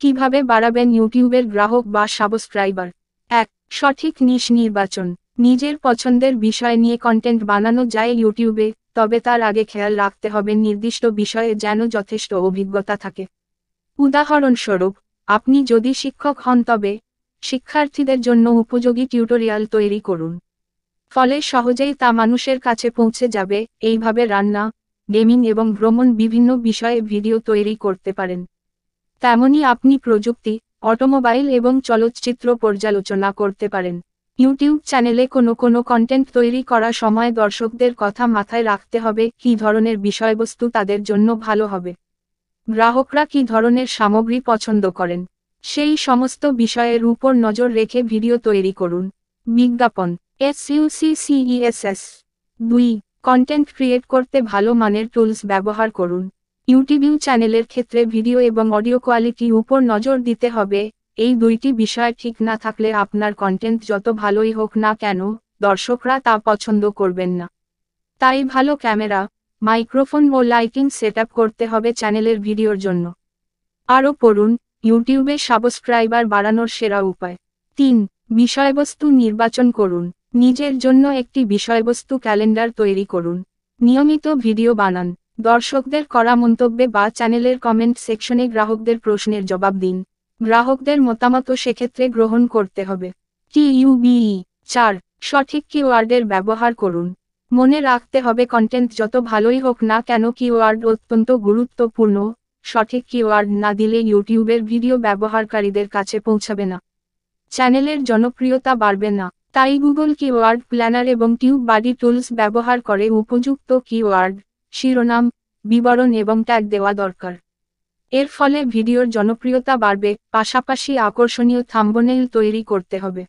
কিভাবে বাড়াবেন ইউটিউবের গ্রাহক বা সাবস্ক্রাইবার? ১. সঠিক নিশ নির্বাচন। নিজের পছন্দের বিষয় নিয়ে কন্টেন্ট বানানো যায় ইউটিউবে, তবে তার আগে খেয়াল রাখতে হবে নির্দিষ্ট বিষয়ে যেন যথেষ্ট অভিজ্ঞতা থাকে। উদাহরণস্বরূপ, আপনি যদি শিক্ষক হন তবে শিক্ষার্থীদের জন্য উপযোগী টিউটোরিয়াল তৈরি করুন। ফলে সহজেই তা মানুষের কাছে পৌঁছে যাবে। এইভাবে রান্না, গেমিং এবং ভ্রমণ বিভিন্ন বিষয়ে ভিডিও তৈরি করতে পারেন। তেমনি আপনি প্রযুক্তি, অটোমোবাইল এবং চলচ্চিত্র পর্যালোচনা করতে পারেন। ইউটিউব চ্যানেলে কোনো কন্টেন্ট তৈরি করার সময় দর্শকদের কথা মাথায় রাখতে হবে, কী ধরনের বিষয়বস্তু তাদের জন্য ভালো হবে। গ্রাহকরা কী ধরনের সামগ্রী পছন্দ করেন, সেই সমস্ত বিষয়ের উপর নজর রেখে ভিডিও তৈরি করুন। বিজ্ঞাপন, SEO/CESS। ২. কন্টেন্ট ক্রিয়েট করতে ভালো মানের টুলস ব্যবহার করুন। ইউটিউব চ্যানেলের ক্ষেত্রে ভিডিও এবং অডিও কোয়ালিটির উপর নজর দিতে হবে। এই দুইটি বিষয় ঠিক না থাকলে আপনার কন্টেন্ট যত ভালোই হোক না কেন, দর্শকরা তা পছন্দ করবেন না। তাই ভালো ক্যামেরা, মাইক্রোফোন ও লাইটিং সেটআপ করতে হবে চ্যানেলের ভিডিওর জন্য। আরও পড়ুন, ইউটিউবে সাবস্ক্রাইবার বাড়ানোর সেরা উপায়। ৩. বিষয়বস্তু নির্বাচন করুন। নিজের জন্য একটি বিষয়বস্তু ক্যালেন্ডার তৈরি করুন। নিয়মিত ভিডিও বানান। দর্শকদের করা মন্তব্যে বা চ্যানেলের কমেন্ট সেকশনে গ্রাহকদের প্রশ্নের জবাব দিন। গ্রাহকদের মতামতও সেক্ষেত্রে গ্রহণ করতে হবে। TUBE ৪. সঠিক কিওয়ার্ডের ব্যবহার করুন। মনে রাখতে হবে কন্টেন্ট যত ভালোই হোক না কেন কিওয়ার্ড অত্যন্ত গুরুত্বপূর্ণ। সঠিক কিওয়ার্ড না দিলে ইউটিউবের ভিডিও ব্যবহারকারীদের কাছে পৌঁছাবে না। চ্যানেলের জনপ্রিয়তা বাড়বে না। তাই গুগল কিওয়ার্ড প্ল্যানার এবং টিউববাডি টুলস ব্যবহার করে উপযুক্ত কিওয়ার্ড, শিরোনাম, বিবরণ এবং ট্যাগ দেওয়া দরকার। এর ফলে ভিডিওর জনপ্রিয়তা বাড়বে, পাশাপাশি আকর্ষণীয় থাম্বনেইল তৈরি করতে হবে।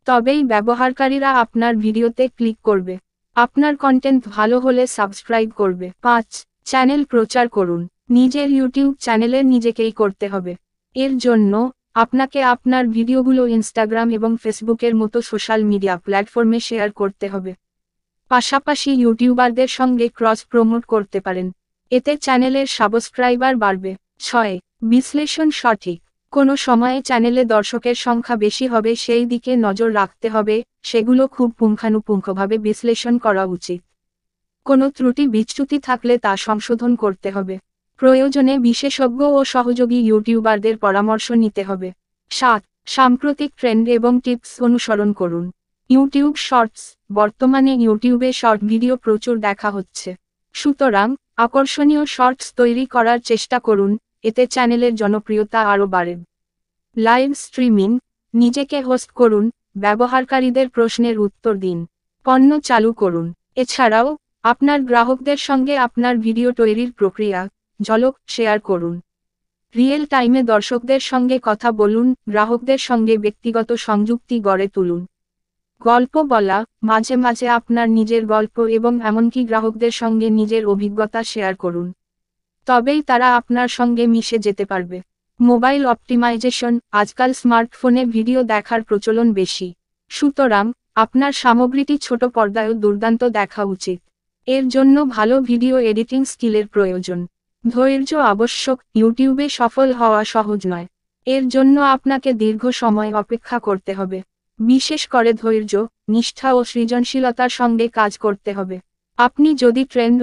তবেই ব্যবহারকারীরা আপনার ভিডিওতে ক্লিক করবে। আপনার কন্টেন্ট ভালো হলে সাবস্ক্রাইব করবে। ৫. চ্যানেল প্রচার করুন। নিজের ইউটিউব চ্যানেলের নিজেকেই করতে হবে। এর জন্য আপনাকে আপনার ভিডিওগুলো ইনস্টাগ্রাম এবং ফেসবুকের মতো সোশ্যাল মিডিয়া প্ল্যাটফর্মে শেয়ার করতে হবে। পাশাপাশি ইউটিউবারদের সঙ্গে ক্রস প্রমোট করতে পারেন। এতে চ্যানেলের সাবস্ক্রাইবার বাড়বে। ৬. বিশ্লেষণ সঠিক। কোনো সময়ে চ্যানেলে দর্শকের সংখ্যা বেশি হবে সেই দিকে নজর রাখতে হবে, সেগুলো খুব পুঙ্খানুপুঙ্খভাবে বিশ্লেষণ করা উচিত। কোনো ত্রুটি বিচ্যুতি থাকলে তা সংশোধন করতে হবে। প্রয়োজনে বিশেষজ্ঞ ও সহযোগী ইউটিউবারদের পরামর্শ নিতে হবে। ৭. সাম্প্রতিক ট্রেন্ড এবং টিপস অনুসরণ করুন। YouTube shorts. বর্তমানে ইউটিউবে শর্ট ভিডিও প্রচুর দেখা হচ্ছে। সুতরাং আকর্ষণীয় শর্টস তৈরি করার চেষ্টা করুন, এতে চ্যানেলের জনপ্রিয়তা আরও বাড়ে। Live streaming. নিজেকে হোস্ট করুন, ব্যবহারকারীদের প্রশ্নের উত্তর দিন। পণ্য চালু করুন। এছাড়াও আপনার গ্রাহকদের সঙ্গে আপনার ভিডিও তৈরির প্রক্রিয়া, ঝলক শেয়ার করুন। রিয়েল টাইমে দর্শকদের সঙ্গে কথা বলুন, গ্রাহকদের সঙ্গে ব্যক্তিগত সংযুক্তি গড়ে তুলুন। গল্প বলা, মাঝে মাঝে আপনার নিজের গল্প এবং এমনকি গ্রাহকদের সঙ্গে নিজের অভিজ্ঞতা শেয়ার করুন। তবেই তারা আপনার সঙ্গে মিশে যেতে পারবে। Mobile optimisation. আজকাল স্মার্টফোনে ভিডিও দেখার প্রচলন বেশি। সুতরাং আপনার সামগ্রীটি ছোট পর্দায়ও দুর্দান্ত দেখা উচিত। এর জন্য ভালো ভিডিও এডিটিং স্কিলের প্রয়োজন। ধৈর্য আবশ্যক। ইউটিউবে সফল হওয়া সহজ নয়। এর জন্য আপনাকে দীর্ঘ সময় অপেক্ষা করতে হবে। বিশেষ করে ধৈর্য, নিষ্ঠা ও সৃজনশীলতার সঙ্গে কাজ করতে হবে। আপনি যদি ট্রেন্ড